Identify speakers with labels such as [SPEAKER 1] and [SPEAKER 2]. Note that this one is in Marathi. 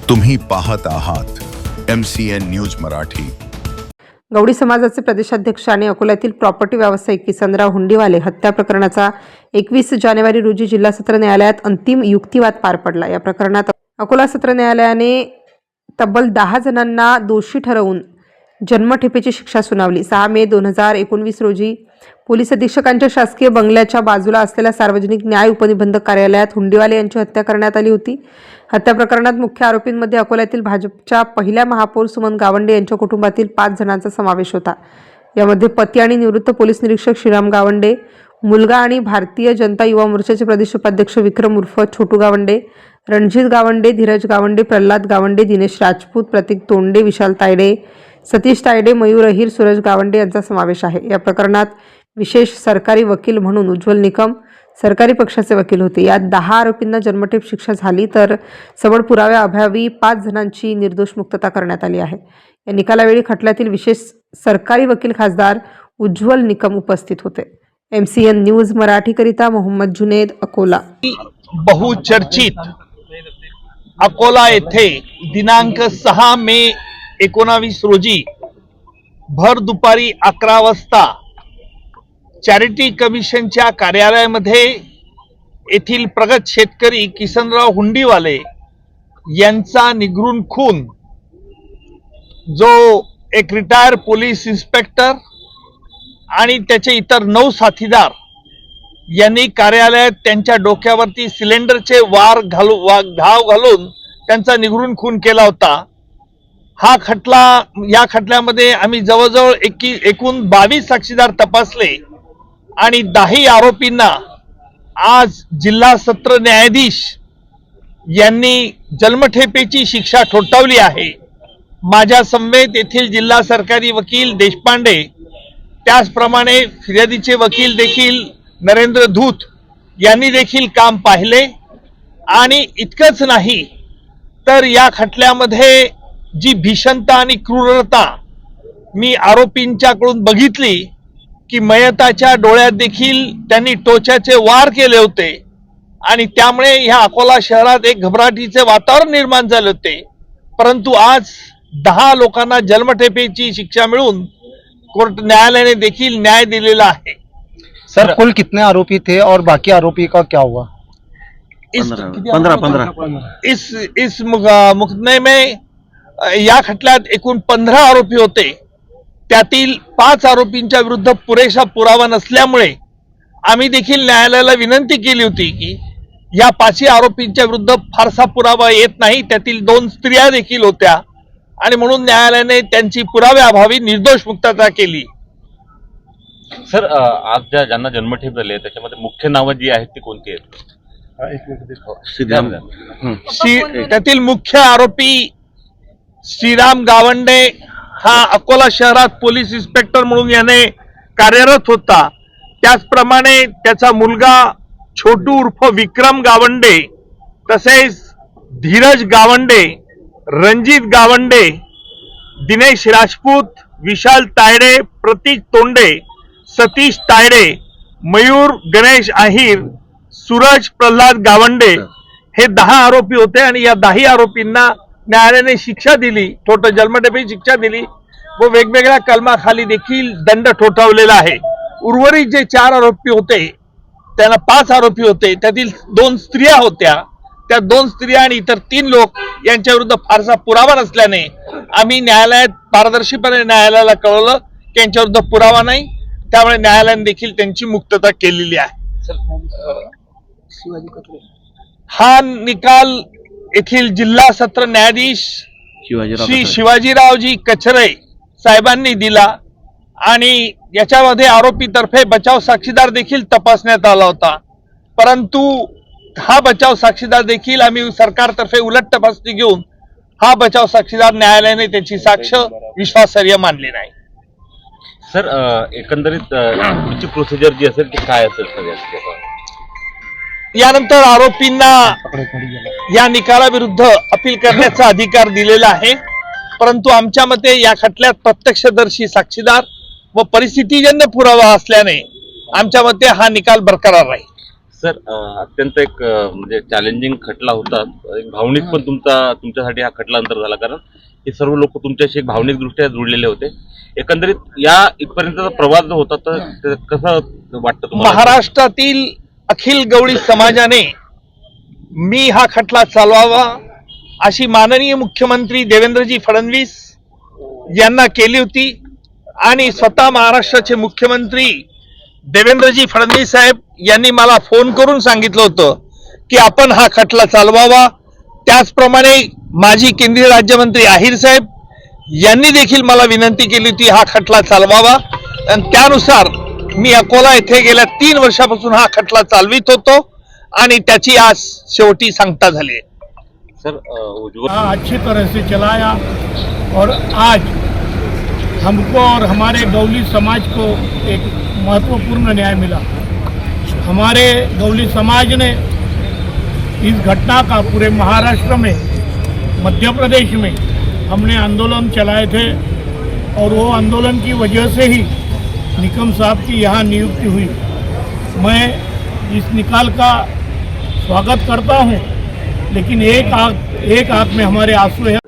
[SPEAKER 1] तुम्ही पाहत आहात MCN न्यूज मराठी।
[SPEAKER 2] गवळी समाजाचे प्रदेशाध्यक्ष आणि अकोल्यातील प्रॉपर्टी व्यावसायिक किसनराव हुंडीवाले हत्या प्रकरणाचा 21 जानेवारी रोजी जिल्हा सत्र न्यायालयात अंतिम युक्तिवाद पार पडला। या प्रकरणात अकोला सत्र न्यायालयाने तब्बल 10 जणांना दोषी ठरवून जन्मठेपेची शिक्षा सुनावली। 6 मे 2019 रोजी पोलीस अधीक्षकांच्या शासकीय बंगल्याच्या बाजूला असलेल्या सार्वजनिक न्याय उपनिबंधक कार्यालयात हुंडीवाले यांची हत्या करण्यात आली होती। हत्या प्रकरणात मुख्य आरोपींमध्ये अकोल्यातील भाजपच्या पहिल्या महापौर सुमन गावंडे यांच्या कुटुंबातील 5 जणांचा समावेश होता। यामध्ये पती आणि निवृत्त पोलीस निरीक्षक श्रीराम गावंडे, मुलगा आणि भारतीय जनता युवा मोर्चाचे प्रदेश उपाध्यक्ष विक्रम उर्फ छोटू गावंडे, रणजित गावंडे, धीरज गावंडे, प्रल्हाद गावंडे, दिनेश राजपूत, प्रतीक तोंडे, विशाल तायडे, सतीश तायडे, मयूर अहिर, सूरज गावंडे यांचा समावेश आहे। या प्रकरणात विशेष सरकारी वकील म्हणून उज्ज्वल निकम सरकारी पक्षाचे वकील होते। यात 10 आरोपींना जन्मठेप शिक्षा झाली तर सबळ पुराव्याअभावी 5 जणांची निर्दोष मुक्तता करण्यात आली आहे। या निकालावेळी खटल्यातील विशेष सरकारी वकील खासदार उज्ज्वल निकम उपस्थित होते। MCN न्यूज मराठीकरिता मोहम्मद जुनेद, अकोला।
[SPEAKER 3] बहुचर्चित अकोला येथे दिनांक 6 मे 19 रोजी भर दुपारी 11 वाजता चॅरिटी कमिशनच्या कार्यालयामध्ये येथील प्रगत शेतकरी किसनराव हुंडीवाले यांचा निगरून खून, जो एक रिटायर पोलीस इन्स्पेक्टर आणि त्याचे इतर 9 साथीदार यांनी कार्यालयात त्यांच्या डोक्यावरती सिलेंडरचे घाव घालून त्यांचा निगरून खून केला होता। या खटल्यामध्ये आम्ही जवळजवळ एकूण 22 साक्षीदार तपासले आणि 10 आरोपींना आज जिल्हा सत्र न्यायाधीश यांनी जन्मठेपेची शिक्षा ठोठावली आहे। माझ्या समवेत येथील जिल्हा सरकारी वकील देशपांडे, त्याचप्रमाणे फिर्यादीचे वकील देखील नरेंद्र धूत यांनी देखील काम पाहिले। आणि इतकंच नाही तर या खटल्यामध्ये जी भीषणता आणि क्रूरता मी आरोपींच्याकडून बघितली की मयताच्या डोळ्यात देखील त्यांनी टोचाचे वार केले होते आणि त्यामुळे ह्या अकोला शहरात एक घबराटीचे वातावरण निर्माण झाले होते। परंतु आज 10 लोकांना जन्मठेपेची शिक्षा मिळून कोर्ट न्यायालयाने देखील न्याय दिलेला आहे।
[SPEAKER 4] सर, कुल कितने आरोपी थे और बाकी आरोपी का क्या हुआ?
[SPEAKER 3] 15 इस मुकदमे में या खटल्यात एकूण 15 आरोपी होते। त्यातील 5 आरोपींच्या विरुद्ध पुरेसा पुरावा नसल्यामुळे आम्ही देखील न्यायालयाला विनंती केली होती की या 5 आरोपींच्या विरुद्ध फारसा पुरावा येत नाही। त्यातील 2 स्त्रिया देखील होत्या आणि म्हणून न्यायालयाने त्यांची पुराव्याअभावी निर्दोष मुक्तता केली।
[SPEAKER 5] सर, आज ज्यांना जन्मठेप झाली त्याच्यामध्ये मुख्य नावं जी आहेत ती कोणती आहेत?
[SPEAKER 3] त्यातील मुख्य आरोपी श्रीराम गावंडे हा अकोला शहरात पोलीस इन्स्पेक्टर म्हणून याने कार्यरत होता। त्याचप्रमाणे त्याचा मुलगा छोटू उर्फ विक्रम गावंडे, तसेच धीरज गावंडे, रणजित गावंडे, दिनेश राजपूत, विशाल तायडे, प्रतीक तोंडे, सतीश तायडे, मयूर गणेश अहिर, सूरज प्रल्हाद गावंडे हे 10 आरोपी होते आणि या 10 आरोपींना न्यायालयाने शिक्षा दिली, जन्मठेपेची शिक्षा दिली व वेगवेगळ्या कलमाखाली देखील दंड ठोठावलेला आहे। उर्वरित जे 4 आरोपी होते त्यांना 5 आरोपी होते, त्यातील 2 स्त्रिया होत्या। त्या 2 स्त्रिया आणि इतर 3 लोक यांच्या विरुद्ध फारसा पुरावा नसल्याने आम्ही न्यायालयात पारदर्शीपणे न्यायालयाला कळवलं की यांच्या विरुद्ध पुरावा नाही, त्यामुळे न्यायालयाने देखील त्यांची मुक्तता केलेली आहे। हा निकाल येथील जिल्हा सत्र न्यायाधीश श्री शिवाजीरावजी कचरे साहेबांनी दिला आणि याच्यामध्ये आरोपीतर्फे बचाव साक्षीदार देखील तपासण्यात आला होता। परंतु हा बचाव साक्षीदार देखील आम्ही सरकारतर्फे उलट तपासणी घेऊन हा बचाव साक्षीदार न्यायालयाने त्याची साक्ष विश्वासार्ह मानली नाही।
[SPEAKER 5] सर, एकंदरीत पुढची प्रोसिजर जी असेल ती काय असेल सर?
[SPEAKER 3] यानंतर आरोपींना या निकालाविरुद्ध अपील करण्याचा अधिकार दिलेला आहे। परंतु आमच्या मते या खटल्यात प्रत्यक्षदर्शी साक्षीदार व परिस्थितीजन्य पुरावा असल्याने आमच्या मते हा निकाल बरकरार राहील।
[SPEAKER 5] सर अत्यंत एक म्हणजे चॅलेंजिंग खटला होता, एक भावनिक पण तुमच्यासाठी हा खटला नंतर झाला, कारण हे सर्व लोक तुमच्याशी एक भावनिक दृष्ट्या जुळलेले होते. एकंदरीत या इथपर्यंतचा प्रवास जो होता तर ते कसं वाटतं तुम्हाला?
[SPEAKER 3] महाराष्ट्रातील अखिल गवळी समाजाने मी हा खटला चालवावा अशी माननीय मुख्यमंत्री देवेंद्रजी फडणवीस यांना केली होती आणि स्वतः महाराष्ट्राचे मुख्यमंत्री देवेंद्रजी फडणवीस साहेब यांनी मला फोन करून सांगितलं होतं की आपण हा खटला चालवावा. त्याचप्रमाणे माजी केंद्रीय राज्यमंत्री आहिर साहेब यांनी देखील मला विनंती केली होती हा खटला चालवावा आणि त्यानुसार मी अकोला येथे गेल्या 3 वर्षापासून हा खटला चालवित होतो आणि त्याची आज शेवटी सांगता झाली.
[SPEAKER 5] सर उज्ज्वल
[SPEAKER 6] अच्छी तरह से चलाया और आज हमको और हमारे गौली समाज को एक महत्वपूर्ण न्याय मिला. हमारे गौली समाज ने इस घटना का पूरे महाराष्ट्र में, मध्य प्रदेश में हमने आंदोलन चलाए थे और वो आंदोलन की वजह से ही निकम साहब की यहाँ नियुक्ति हुई. मैं इस निकाल का स्वागत करता हूँ, लेकिन एक आंख में हमारे आंसू है.